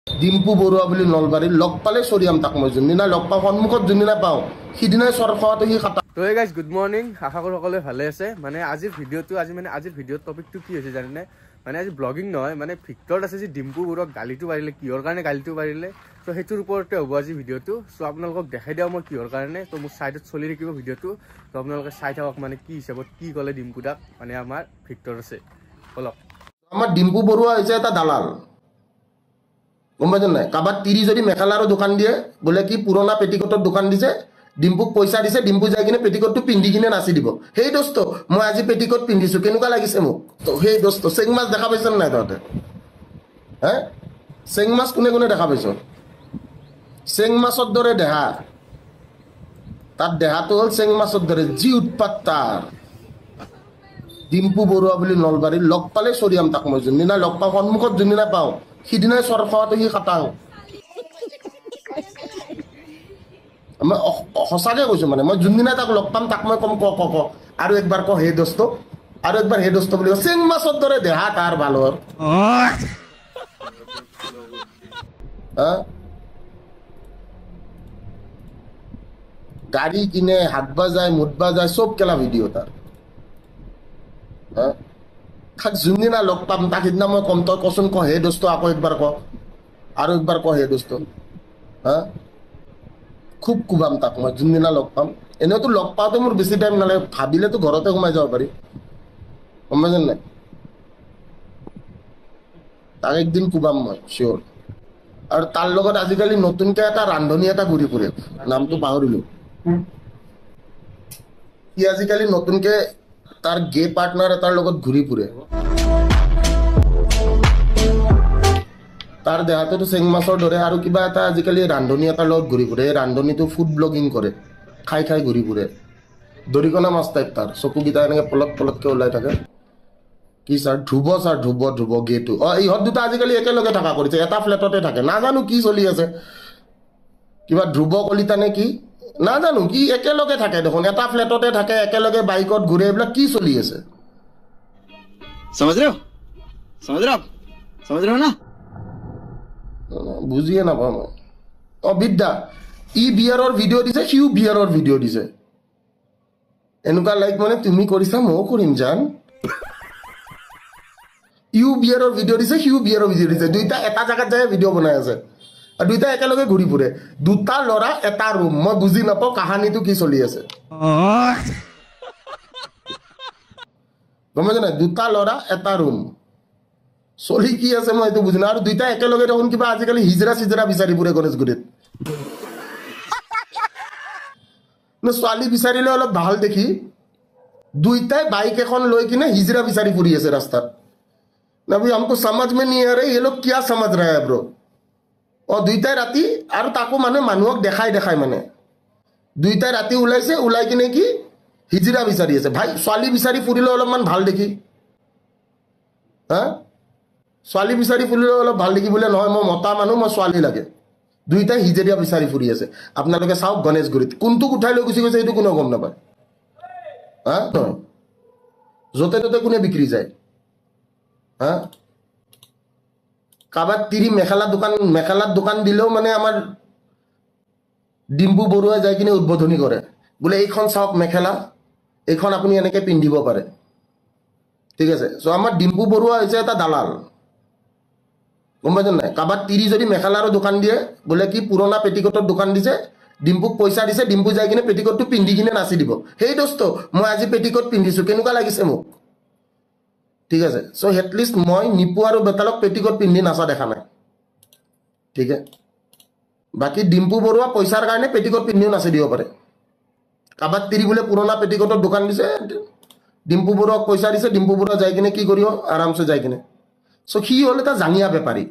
ডিম্পু বৰুৱা বুলি নলবাৰীৰ লগ পালে চৰিয়াম তাক মই যোনদিনা লগ পাওঁ সন্মুখত যোনদিনা পাওঁ সিদিনাই চৰ খোৱাটো সি খাতা। তো এই গাইজ গুড মৰ্নিং, আশা কৰোঁ সকলোৱে ভালে আছে। মানে আজিৰ ভিডিঅ'ৰ টপিকটো কি হৈছে জানেনে? মানে আজি ব্লগিং নহয়, মানে ভিক্টৰত আছে যে ডিম্পু বৰুৱাক গালিটো পাৰিলে, কিহৰ কাৰণে গালিটো পাৰিলে, তো সেইটোৰ ওপৰতে হ'ব আজি ভিডিঅ'টো। চ' আপোনালোকক দেখাই দিওঁ মই কিহৰ কাৰণে। তো মোৰ ছাইডত চলি থাকিব ভিডিঅ'টো, তো আপোনালোকে চাই থাকক মানে কি হিচাপত কি ক'লে ডিম্পু দাক মানে আমাৰ ভিক্টৰ আছে অলপ। আমাৰ ডিম্পু বৰুৱা হৈছে এটা দালাল, গম পাইছে নাই? কাৰোবাক তিৰি যদি মেখেলাৰো দোকান দিয়ে, বোলে কি পুৰণা পেটিকোটৰ দোকান দিছে, ডিম্পুক পইচা দিছে, ডিম্পু যাই কিনে পেটিকোটটো পিন্ধি কিনে নাচি দিব। সেই দোস্ত মই আজি পেটিকোট পিন্ধিছো, কেনেকুৱা লাগিছে মোক? তো সেই দোস্ত চেং মাছ দেখা পাইছ নাই তহঁতে? হে চেং মাছ কোনে কোনে দেখা পাইছ? চেং মাছৰ দৰে দেহা, তাত দেহাটো হ'ল চেং মাছৰ দৰে, যি উৎপাত তাৰ। ডিম্পু বৰুৱা বুলি নলবাৰীৰ লগ পালে চৰিয়াম তাক মই যোনদিনা লগ পাওঁ সন্মুখত যোনদিনা পাওঁ সিদিনাই চৰ খোৱাটো সি খাটাং। মই সঁচাকে কৈছো, মানে মই যোনদিনা তাক লগ পাম তাক মই কম ক আৰু একবাৰ ক হে দোস্ত, আৰু একবাৰ হে দোস্ত বুলি চেং মাছৰ দৰে দেহা তাৰ ভালৰ। গাড়ী কিনে, হাত বাজায়, মুঠ বাজায়, চব কেলা ভিডিঅ' তাৰ। তাক যোনদিনা লগ পাম তাক সিদিনা মই কম, তই কচোন ক হে দোস্ত, আকৌ একবাৰ ক, আৰু একবাৰ ক হে দোস্ত। খুব কোবাম তাক মই যোনদিনা লগ পাম। এনেওতো লগ পাওঁতে মোৰ বেছি টাইম নালাগে, ভাবিলেতো ঘৰতে সোমাই যাব পাৰি, গম পাইছেন নাই? তাক একদিন কোবাম মই চিয়'ৰ। আৰু তাৰ লগত আজিকালি নতুনকে এটা ৰান্ধনী এটা ঘূৰি ফুৰে, নামটো পাহৰিলো। সি আজিকালি নতুনকে তাৰ গে পাৰ্টনাৰ এটাৰ লগত ঘূৰি ফুৰে। তাৰ দেহাটোতো চেং মাছৰ দৰে, আৰু কিবা এটা আজিকালি ৰান্ধনী এটাৰ লগত ঘূৰি ফুৰে। এই ৰান্ধনীটো ফুড ব্লগিং কৰে, খাই খাই ঘূৰি ফুৰে। দৰিকণা মাছ টাইপ তাৰ, চকুকেইটা এনেকৈ পলক পলককৈ ওলাই থাকে। কি ছাৰ ধ্ৰুৱ গেটো। ইহঁত দুটা আজিকালি একেলগে থকা কৰিছে, এটা ফ্লেটতে থাকে। নাজানো কি চলি আছে, কিবা ধ্ৰুৱ কলিতা নে কি নাজানো, কি একেলগে থাকে দেখোন, এটা ফ্লেটতে থাকে, একেলগে বাইকত ঘূৰে। এইবিলাক কি চলি আছে? বুজিয়ে নাপাওঁ মই। বিদ্যা ই বিয়াৰৰ ভিডিঅ' দিছে, সিও বিয়াৰৰ ভিডিঅ' দিছে। এনেকুৱা লাইক মানে তুমি কৰিছা ময়ো কৰিম জান। ইউ বিয়াৰৰ ভিডিঅ' দিছে, সিও বিয়াৰৰ ভিডিঅ' দিছে। দুইটা এটা জেগাত যায় ভিডিঅ' বনাই আছে, আৰু দুইটা একেলগে ঘূৰি ফুৰে। দুটা ল'ৰা এটা ৰুম, মই বুজি নাপাওঁ কাহানীটো কি চলি আছে, গম পাইছে নাই? দুটা ল'ৰা এটা ৰুম চলি কি আছে মই এইটো বুজি নাপাওঁ। আৰু দুইটা একেলগে দেখোন কিবা আজিকালি হিজৰা চিজৰা বিচাৰি ফুৰে গণেশগুৰিত। ছোৱালী বিচাৰিলে অলপ ভাল দেখি, দুইটাই বাইক এখন লৈ কিনে হিজৰা বিচাৰি ফুৰি আছে ৰাস্তাত। না ভাই हमको समझ में नहीं आ रहा ये लोग क्या समझ रहा है ब्रो। দুইটাই ৰাতি, আৰু তাকো মানে মানুহক দেখাই মানে দুইটাই ৰাতি ওলাইছে, ওলাই কিনে কি হিজৰা বিচাৰি আছে। ভাই ছোৱালী বিচাৰি ফুৰিলে অলপমান ভাল দেখি, ছোৱালী বিচাৰি ফুৰিলে অলপ ভাল দেখি বোলে নহয় মই মতা মানুহ, মই ছোৱালী লাগে। দুইটাই হিজৰিয়া বিচাৰি ফুৰি আছে। আপোনালোকে চাওক গণেশগুৰিত কোনটোক উঠাই লৈ গুচি গৈছে এইটো কোনেও গম নাপায়। য'তে ত'তে কোনে বিক্ৰী যায়। কাৰোবাক তিৰি মেখেলাৰ দোকান দিলেও মানে আমাৰ ডিম্পু বৰুৱাই যাই কিনে উদ্বোধনী কৰে, বোলে এইখন চাওক মেখেলা, এইখন আপুনি এনেকে পিন্ধিব পাৰে, ঠিক আছে। চ' আমাৰ ডিম্পু বৰুৱা হৈছে এটা দালাল, গম পাইছেন নাই? কাৰোবাক তিৰি যদি মেখেলাৰো দোকান দিয়ে, বোলে কি পুৰণা পেটিকোটৰ দোকান দিছে, ডিম্পুক পইচা দিছে, ডিম্পু যাই কিনে পেটিকোটটো পিন্ধি কিনে নাচি দিব। সেই দোস্ত মই আজি পেটিকোট পিন্ধিছো, কেনেকুৱা লাগিছে মোক? ঠিক আছে। চ' এটলিষ্ট মই নিপু আৰু বেতালক পেটিকোট পিন্ধি নাচা দেখা নাই, ঠিক আছে। বাকী ডিম্পু বৰুৱা পইচাৰ কাৰণে পেটিকোট পিন্ধিও নাচি দিব পাৰে। কাৰোবাক তিৰি বোলে পুৰণা পেটিকোটৰ দোকান দিছে, ডিম্পু বৰুৱাক পইচা দিছে, ডিম্পু বৰুৱা যাই কিনে কি কৰিব আৰামছে যাই কিনে। চ' সি হ'ল এটা জাঙিয়া বেপাৰী।